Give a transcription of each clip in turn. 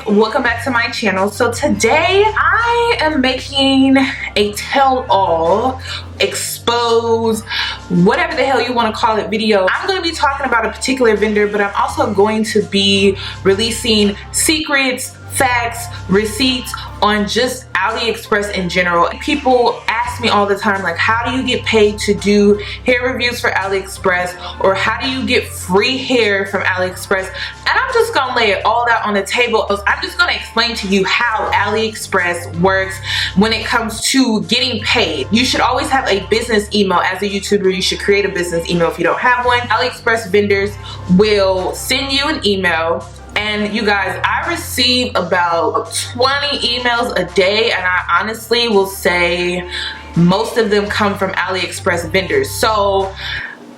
welcome back to my channel. So today I am making a tell-all, expose, whatever the hell you want to call it video. I'm going to be talking about a particular vendor, but I'm also going to be releasing secrets, facts, receipts on just Aliexpress in general. People ask me all the time, like, how do you get paid to do hair reviews for Aliexpress, or how do you get free hair from Aliexpress? And I'm just gonna lay it all out on the table. I'm just gonna explain to you how Aliexpress works when it comes to getting paid. You should always have a business email. As a YouTuber, you should create a business email if you don't have one. Aliexpress vendors will send you an email. And you guys, I receive about 20 emails a day, and I honestly will say most of them come from Aliexpress vendors. So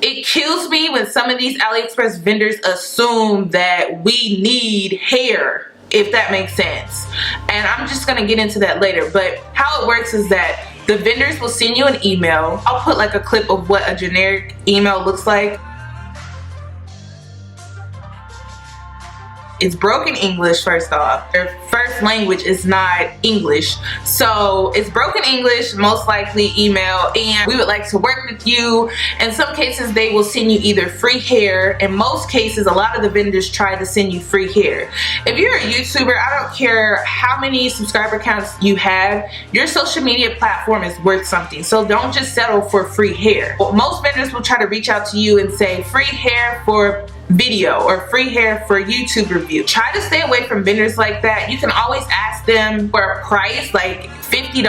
it kills me when some of these Aliexpress vendors assume that we need hair, if that makes sense. And I'm just gonna get into that later. But how it works is that the vendors will send you an email. I'll put like a clip of what a generic email looks like. It's broken English, first off. Their first language is not English. So it's broken English, most likely email, and we would like to work with you. In some cases, they will send you either free hair. In most cases, a lot of the vendors try to send you free hair. If you're a YouTuber, I don't care how many subscriber counts you have, your social media platform is worth something. So don't just settle for free hair. Most vendors will try to reach out to you and say free hair for video or free hair for YouTube review. Try to stay away from vendors like that. You can always ask them for a price, like $50.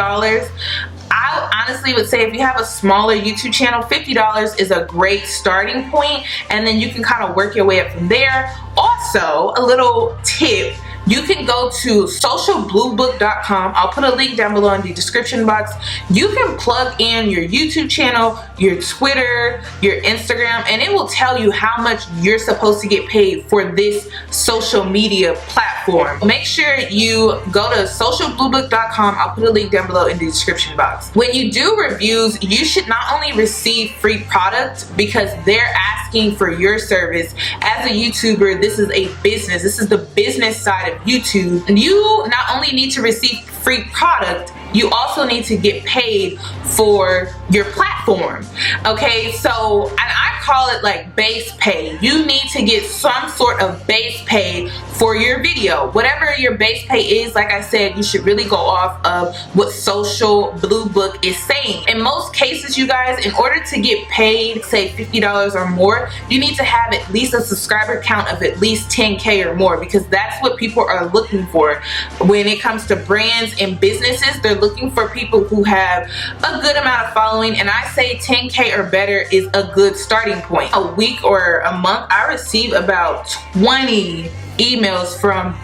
I honestly would say if you have a smaller YouTube channel, $50 is a great starting point, and then you can kind of work your way up from there. Also, a little tip, you can go to socialbluebook.com. I'll put a link down below in the description box. You can plug in your YouTube channel, your Twitter, your Instagram, and it will tell you how much you're supposed to get paid for this social media platform. Make sure you go to socialbluebook.com. I'll put a link down below in the description box. When you do reviews, you should not only receive free product because they're asking for your service. As a YouTuber, this is a business. This is the business side of YouTube. And you not only need to receive free product, you also need to get paid for your platform. Okay, so, and I call it like base pay. You need to get some sort of base pay for your video. Whatever your base pay is, like I said, you should really go off of what Social Blue Book is saying. In most cases, you guys, in order to get paid, say $50 or more, you need to have at least a subscriber count of at least 10K or more, because that's what people are looking for. When it comes to brands and businesses, they're looking for people who have a good amount of following, and I say 10K or better is a good starting point. A week or a month, I receive about 20 emails from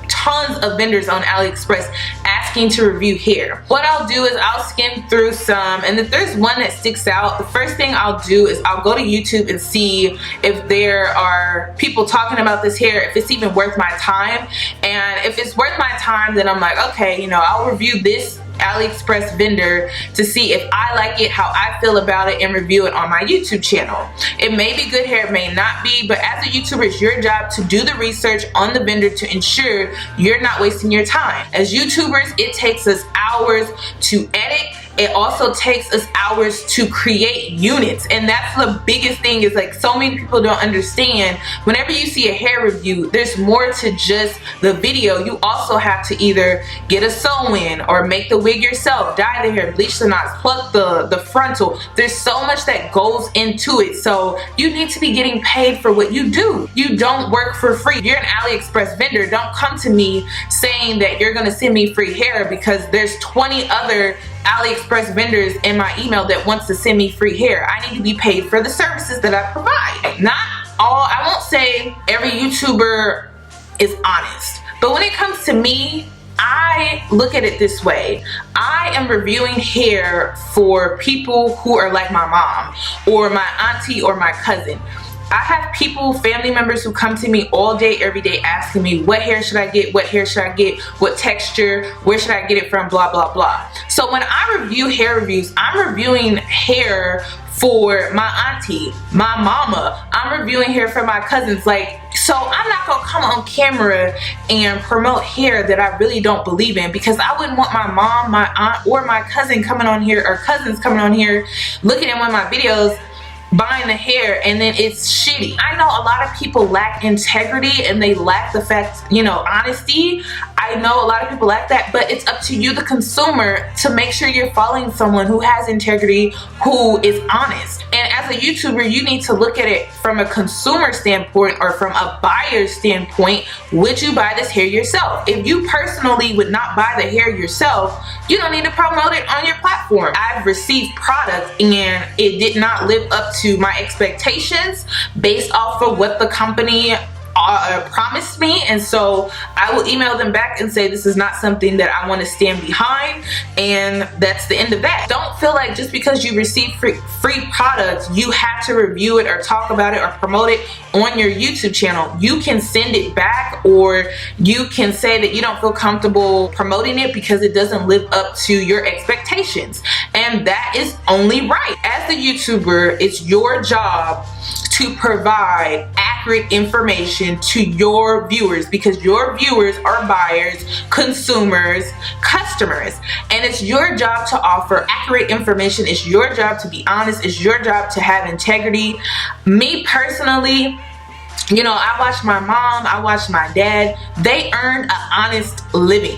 tons of vendors on Aliexpress asking to review hair. What I'll do is I'll skim through some, and if there's one that sticks out, the first thing I'll do is I'll go to YouTube and see if there are people talking about this hair, if it's even worth my time. And if it's worth my time, then I'm like, okay, you know, I'll review this Aliexpress vendor to see if I like it, how I feel about it, and review it on my YouTube channel. It may be good hair, it may not be, but as a YouTuber, it's your job to do the research on the vendor to ensure you're not wasting your time. As YouTubers, it takes us hours to edit. It also takes us hours to create units, and that's the biggest thing, is like so many people don't understand. Whenever you see a hair review, there's more to just the video. You also have to either get a sew-in or make the wig yourself, dye the hair, bleach the knots, pluck the frontal. There's so much that goes into it, so you need to be getting paid for what you do. You don't work for free. If you're an Aliexpress vendor, don't come to me saying that you're gonna send me free hair, because there's 20 other Aliexpress vendors in my email that wants to send me free hair. I need to be paid for the services that I provide. Not all, I won't say every YouTuber is honest, but when it comes to me, I look at it this way. I am reviewing hair for people who are like my mom or my auntie or my cousin. I have people, family members, who come to me all day, every day, asking me, what hair should I get? What hair should I get? What texture? Where should I get it from? Blah, blah, blah. So when I review hair reviews, I'm reviewing hair for my auntie, my mama. I'm reviewing hair for my cousins. Like, so I'm not gonna come on camera and promote hair that I really don't believe in, because I wouldn't want my mom, my aunt, or my cousin coming on here, or cousins coming on here looking at one of my videos, buying the hair, and then it's shitty. I know a lot of people lack integrity and they lack the fact, you know, honesty. I know a lot of people lack that, but it's up to you, the consumer, to make sure you're following someone who has integrity, who is honest. And as a YouTuber, you need to look at it from a consumer standpoint or from a buyer standpoint. Would you buy this hair yourself? If you personally would not buy the hair yourself, you don't need to promote it on your platform. I've received products and it did not live up to my expectations based off of what the company promised me, and so I will email them back and say this is not something that I want to stand behind, and that's the end of that. Don't feel like just because you receive free products you have to review it or talk about it or promote it on your YouTube channel. You can send it back, or you can say that you don't feel comfortable promoting it because it doesn't live up to your expectations, and that is only right. As a YouTuber, it's your job to provide accurate information to your viewers, because your viewers are buyers, consumers, customers, and it's your job to offer accurate information. It's your job to be honest. It's your job to have integrity. Me personally, you know, I watch my mom, I watch my dad. They earn an honest living.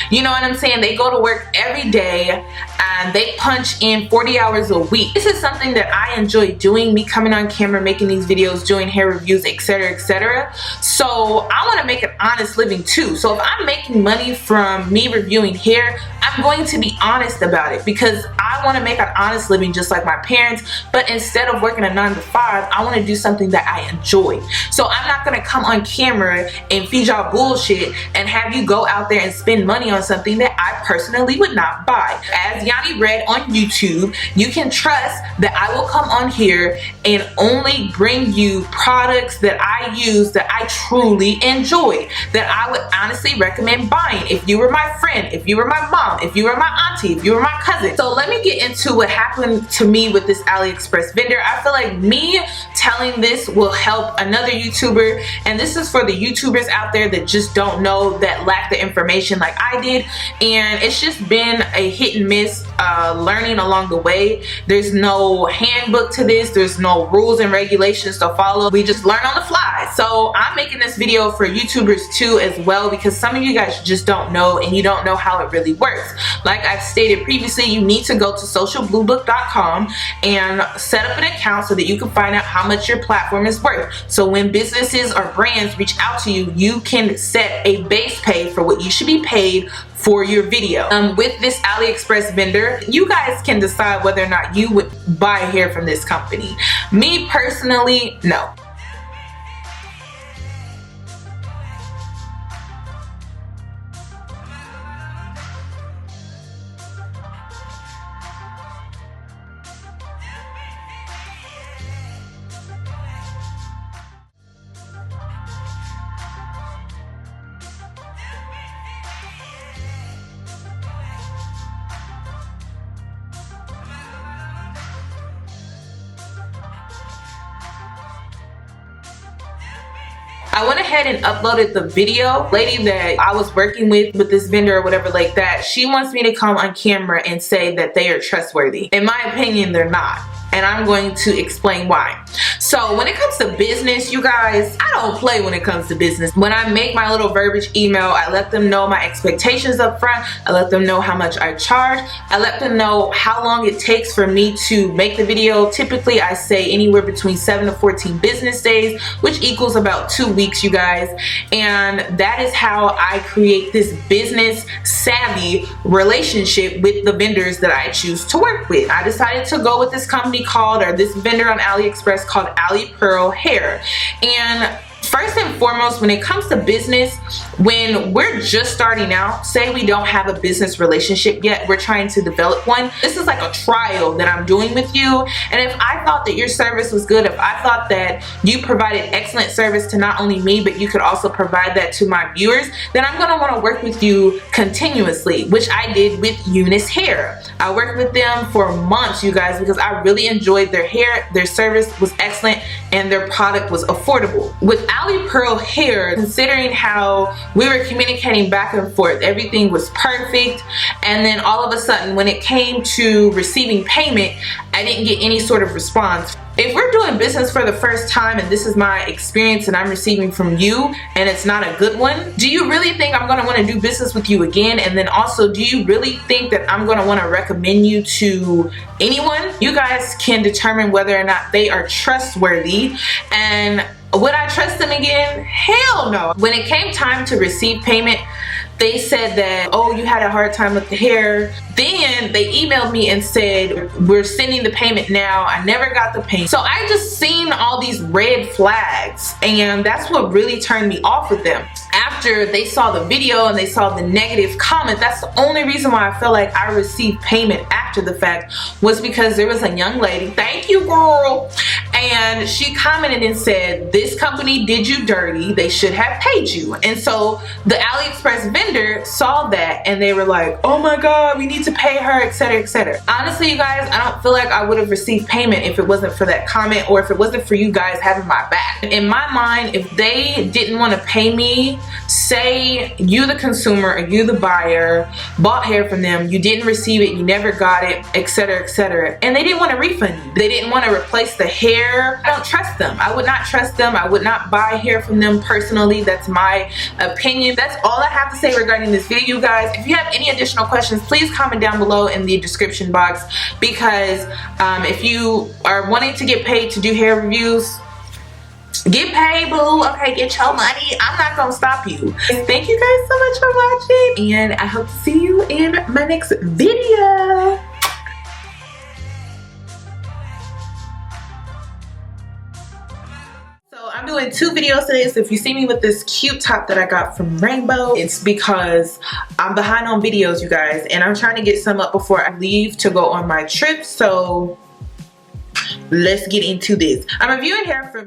You know what I'm saying? They go to work every day and they punch in 40 hours a week. This is something that I enjoy doing, me coming on camera, making these videos, doing hair reviews, etc., etc. So I want to make an honest living too. So if I'm making money from me reviewing hair, I'm going to be honest about it, because I want to make an honest living just like my parents. But instead of working a 9 to 5, I want to do something that I enjoy. So I'm not going to come on camera and feed y'all bullshit and have you go out there and spend money on something that I personally would not buy. As Yanni read on YouTube, you can trust that I will come on here and only bring you products that I use that I truly enjoy, that I would honestly recommend buying if you were my friend, if you were my mom, if you were my auntie, if you were my cousin. So let me get into what happened to me with this Aliexpress vendor. I feel like me telling this will help another YouTuber, and this is for the YouTubers out there that just don't know, that lack the information like I did, and it's just been a hit and miss learning along the way. There's no handbook to this, there's no rules and regulations to follow. We just learn on the fly. So I'm making this video for YouTubers too as well, because some of you guys just don't know and you don't know how it really works. Like I've stated previously, you need to go to socialbluebook.com and set up an account so that you can find out how much your platform is worth. So when businesses or brands reach out to you, you can set a base pay for what you should be paid for your video. With this Aliexpress vendor, you guys can decide whether or not you would buy hair from this company. Me personally, no. I went ahead and uploaded the video. Lady that I was working with this vendor or whatever like that, she wants me to come on camera and say that they are trustworthy. In my opinion, they're not. And I'm going to explain why. So when it comes to business, you guys, I don't play when it comes to business. When I make my little verbiage email, I let them know my expectations up front. I let them know how much I charge. I let them know how long it takes for me to make the video. Typically, I say anywhere between 7 to 14 business days, which equals about 2 weeks, you guys. And that is how I create this business savvy relationship with the vendors that I choose to work with. I decided to go with this company called, or this vendor on AliExpress called UUHAIR. And First and foremost, when it comes to business, when we're just starting out, say we don't have a business relationship yet, we're trying to develop one, this is like a trial that I'm doing with you. And if I thought that your service was good, if I thought that you provided excellent service to not only me, but you could also provide that to my viewers, then I'm gonna wanna work with you continuously, which I did with UUHAIR. I worked with them for months, you guys, because I really enjoyed their hair, their service was excellent, and their product was affordable. With Aliexpress, considering how we were communicating back and forth, everything was perfect, and then all of a sudden when it came to receiving payment, I didn't get any sort of response. If we're doing business for the first time and this is my experience and I'm receiving from you and it's not a good one, do you really think I'm going to want to do business with you again? And then also, do you really think that I'm going to want to recommend you to anyone? You guys can determine whether or not they are trustworthy. And would I trust them again? Hell no. When it came time to receive payment, they said that, oh, you had a hard time with the hair. Then they emailed me and said, we're sending the payment now. I never got the payment. So I just seen all these red flags, and that's what really turned me off with them. After they saw the video and they saw the negative comment, that's the only reason why I felt like I received payment after the fact, was because there was a young lady, thank you girl, and she commented and said, this company did you dirty, they should have paid you. And so the Aliexpress vendor saw that and they were like, oh my god, we need to pay her, etc, etc. Honestly, you guys, I don't feel like I would have received payment if it wasn't for that comment, or if it wasn't for you guys having my back. In my mind, if they didn't want to pay me, say you the consumer or you the buyer bought hair from them, you didn't receive it, you never got it, etc, etc, and they didn't want to refund you, they didn't want to replace the hair, I don't trust them. I would not trust them. I would not buy hair from them personally. That's my opinion. That's all I have to say regarding this video, you guys. If you have any additional questions, please comment down below in the description box, because if you are wanting to get paid to do hair reviews, get paid, boo. Okay, get your money. I'm not gonna stop you. Thank you guys so much for watching, and I hope to see you in my next video. I'm doing 2 videos today, so if you see me with this cute top that I got from Rainbow, it's because I'm behind on videos, you guys, and I'm trying to get some up before I leave to go on my trip. So let's get into this. I'm reviewing hair from